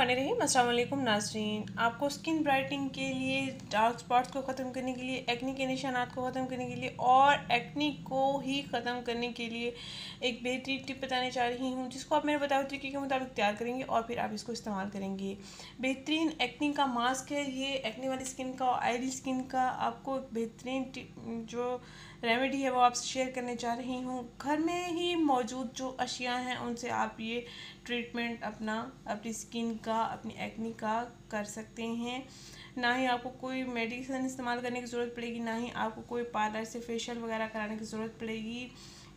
बिस्मिल्लाहिर्रहमानिर्रहीम। अस्सलाम वालेकुम नाज़रीन। आपको स्किन ब्राइटनिंग के लिए, डार्क स्पॉट्स को ख़त्म करने के लिए, एक्नी के निशानात को ख़त्म करने के लिए और एक्नी को ही ख़त्म करने के लिए एक बेहतरीन टिप बताने जा रही हूँ, जिसको आप मेरे बताए तरीके के मुताबिक तैयार करेंगे और फिर आप इसको इस्तेमाल करेंगे। बेहतरीन एक्नी का मास्क है ये, एक्नी वाली स्किन का और ऑयली स्किन का। आपको एक बेहतरीन जो रेमेडी है वो आपसे शेयर करने जा रही हूँ। घर में ही मौजूद जो अशिया हैं उनसे आप ये ट्रीटमेंट अपनी स्किन का, अपनी एक्नी का कर सकते हैं। ना ही आपको कोई मेडिसिन इस्तेमाल करने की ज़रूरत पड़ेगी, ना ही आपको कोई पार्लर से फेशियल वगैरह कराने की ज़रूरत पड़ेगी,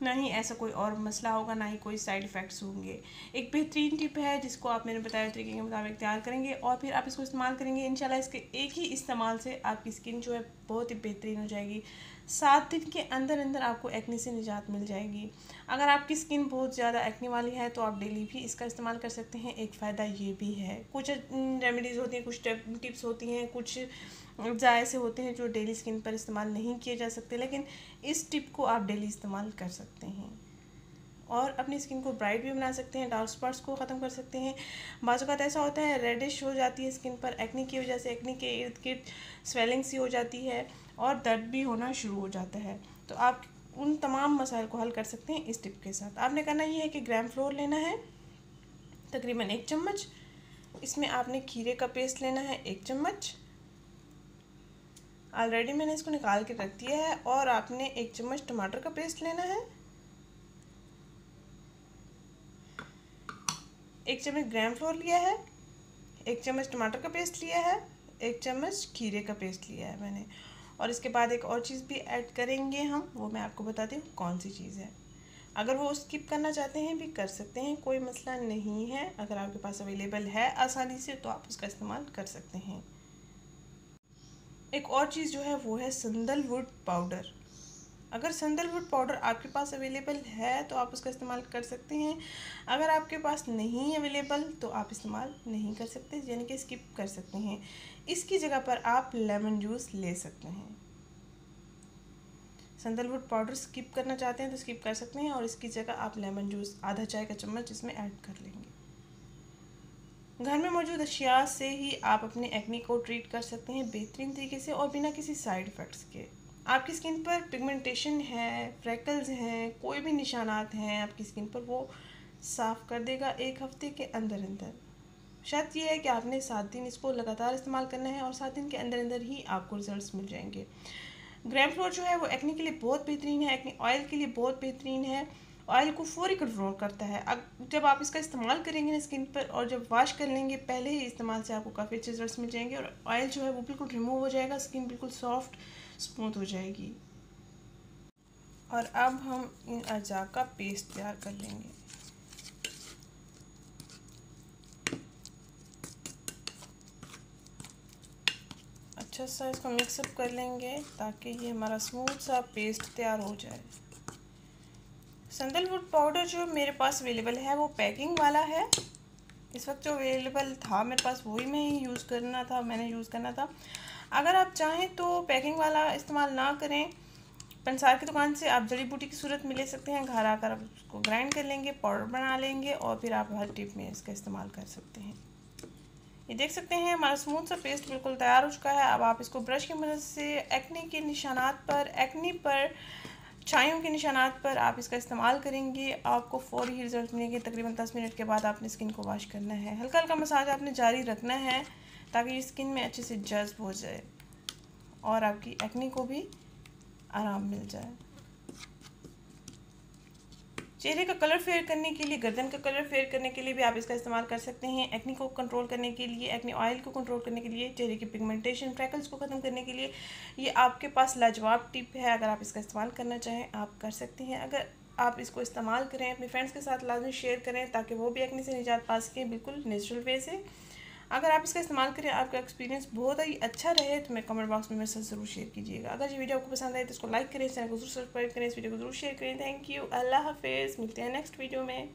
ना ही ऐसा कोई और मसला होगा, ना ही कोई साइड इफ़ेक्ट्स होंगे। एक बेहतरीन टिप है जिसको आप मैंने बताए तरीके के मुताबिक तैयार करेंगे और फिर आप इसको इस्तेमाल करेंगे। इंशाल्लाह इसके एक ही इस्तेमाल से आपकी स्किन जो है बहुत ही बेहतरीन हो जाएगी। 7 दिन के अंदर अंदर आपको एक्नी से निजात मिल जाएगी। अगर आपकी स्किन बहुत ज़्यादा एक्नी वाली है तो आप डेली भी इसका इस्तेमाल कर सकते हैं। एक फ़ायदा ये भी है, कुछ रेमेडीज़ होती हैं, कुछ टिप्स होती हैं, कुछ ऐसे होते हैं जो डेली स्किन पर इस्तेमाल नहीं किए जा सकते, लेकिन इस टिप को आप डेली इस्तेमाल कर सकते हैं और अपनी स्किन को ब्राइट भी बना सकते हैं, डार्क स्पॉट्स को ख़त्म कर सकते हैं। बाज़ औक़ात ऐसा होता है रेडिश हो जाती है स्किन पर एक्नी की वजह से, एक्नी के इर्द गिर्द स्वेलिंग सी हो जाती है और दर्द भी होना शुरू हो जाता है। तो आप उन तमाम मसाइल को हल कर सकते हैं इस टिप के साथ। आपने करना ये है कि ग्राम फ्लोर लेना है तकरीबन 1 चम्मच। इसमें आपने खीरे का पेस्ट लेना है 1 चम्मच। ऑलरेडी मैंने इसको निकाल के रख दिया है। और आपने 1 चम्मच टमाटर का पेस्ट लेना है, 1 चम्मच ग्राम फ्लोर लिया है, 1 चम्मच टमाटर का पेस्ट लिया है, 1 चम्मच खीरे का पेस्ट लिया है मैंने। और इसके बाद एक और चीज़ भी ऐड करेंगे हम, वो मैं आपको बताती हूँ कौन सी चीज़ है। अगर वो स्किप करना चाहते हैं भी कर सकते हैं, कोई मसला नहीं है। अगर आपके पास अवेलेबल है आसानी से तो आप उसका इस्तेमाल कर सकते हैं। एक और चीज़ जो है वो है सैंडलवुड पाउडर। अगर सैंडलवुड पाउडर आपके पास अवेलेबल है तो आप उसका इस्तेमाल कर सकते हैं। अगर आपके पास नहीं अवेलेबल तो आप इस्तेमाल नहीं कर सकते, यानी कि स्किप कर सकते हैं। इसकी जगह पर आप लेमन जूस ले सकते हैं। सैंडलवुड पाउडर स्किप करना चाहते हैं तो स्किप कर सकते हैं और इसकी जगह आप लेमन जूस आधा चाय का चम्मच इसमें ऐड कर लेंगे। घर में मौजूद अशिया से ही आप अपने एक्नी को ट्रीट कर सकते हैं बेहतरीन तरीके से और बिना किसी साइड इफ़ेक्ट्स के। आपकी स्किन पर पिगमेंटेशन है, फ्रैकल्स हैं, कोई भी निशानात हैं आपकी स्किन पर, वो साफ़ कर देगा 1 हफ़्ते के अंदर अंदर। शर्त यह है कि आपने 7 दिन इसको लगातार इस्तेमाल करना है और 7 दिन के अंदर अंदर ही आपको रिजल्ट्स मिल जाएंगे। ग्राम फ्लोर जो है वो एक्नी के लिए बहुत बेहतरीन है, एक्नी ऑयल के लिए बहुत बेहतरीन है। ऑयल को फौरी कंट्रोल करता है। अब जब आप इसका इस्तेमाल करेंगे ना स्किन पर और जब वॉश कर लेंगे, पहले ही इस्तेमाल से आपको काफ़ी अच्छे रिजल्ट्स मिल जाएंगे और ऑयल जो है वो बिल्कुल रिमूव हो जाएगा, स्किन बिल्कुल सॉफ्ट स्मूथ हो जाएगी। और अब हम इन अज्जा का पेस्ट तैयार कर लेंगे। अच्छा सा इसको मिक्सअप कर लेंगे ताकि ये हमारा स्मूथ सा पेस्ट तैयार हो जाए। सैंडलवुड पाउडर जो मेरे पास अवेलेबल है वो पैकिंग वाला है। इस वक्त जो अवेलेबल था मेरे पास वही मैंने यूज़ करना था। अगर आप चाहें तो पैकिंग वाला इस्तेमाल ना करें, पंसार की दुकान से आप जड़ी बूटी की सूरत में ले सकते हैं। घर आकर आप उसको ग्राइंड कर लेंगे, पाउडर बना लेंगे और फिर आप हर टिप में इसका इस्तेमाल कर सकते हैं। ये देख सकते हैं हमारा स्मूथ सा पेस्ट बिल्कुल तैयार हो चुका है। अब आप इसको ब्रश की मदद से एक्ने के निशानात पर, एक्नी पर, छाइयों के निशानात पर आप इसका इस्तेमाल करेंगे। आपको फौरी ही रिजल्ट मिलेंगे। तकरीबन 10 मिनट के बाद आपने स्किन को वॉश करना है। हल्का हल्का मसाज आपने जारी रखना है ताकि ये स्किन में अच्छे से जज्ब हो जाए और आपकी एक्नी को भी आराम मिल जाए। चेहरे का कलर फेयर करने के लिए, गर्दन का कलर फेयर करने के लिए भी आप इसका इस्तेमाल कर सकते हैं। एक्नी को कंट्रोल करने के लिए, एक्नी ऑयल को कंट्रोल करने के लिए, चेहरे की पिगमेंटेशन, फ्रैकल्स को ख़त्म करने के लिए ये आपके पास लाजवाब टिप है। अगर आप इसका इस्तेमाल करना चाहें आप कर सकते हैं। अगर आप इसको इस्तेमाल करें, अपने फ्रेंड्स के साथ लाजमी शेयर करें ताकि वो भी एक्नी से निजात पा सकें बिल्कुल नेचुरल वे से। अगर आप इसका इस्तेमाल करें, आपका एक्सपीरियंस बहुत ही अच्छा रहे तो मैं कमेंट बॉक्स में मेरे साथ ज़रूर शेयर कीजिएगा। अगर ये वीडियो आपको पसंद आए तो इसको लाइक करें, चैनल को जरूर सब्सक्राइब करें, इस वीडियो को जरूर शेयर करें। थैंक यू, अल्लाह हाफिज़। मिलते हैं नेक्स्ट वीडियो में।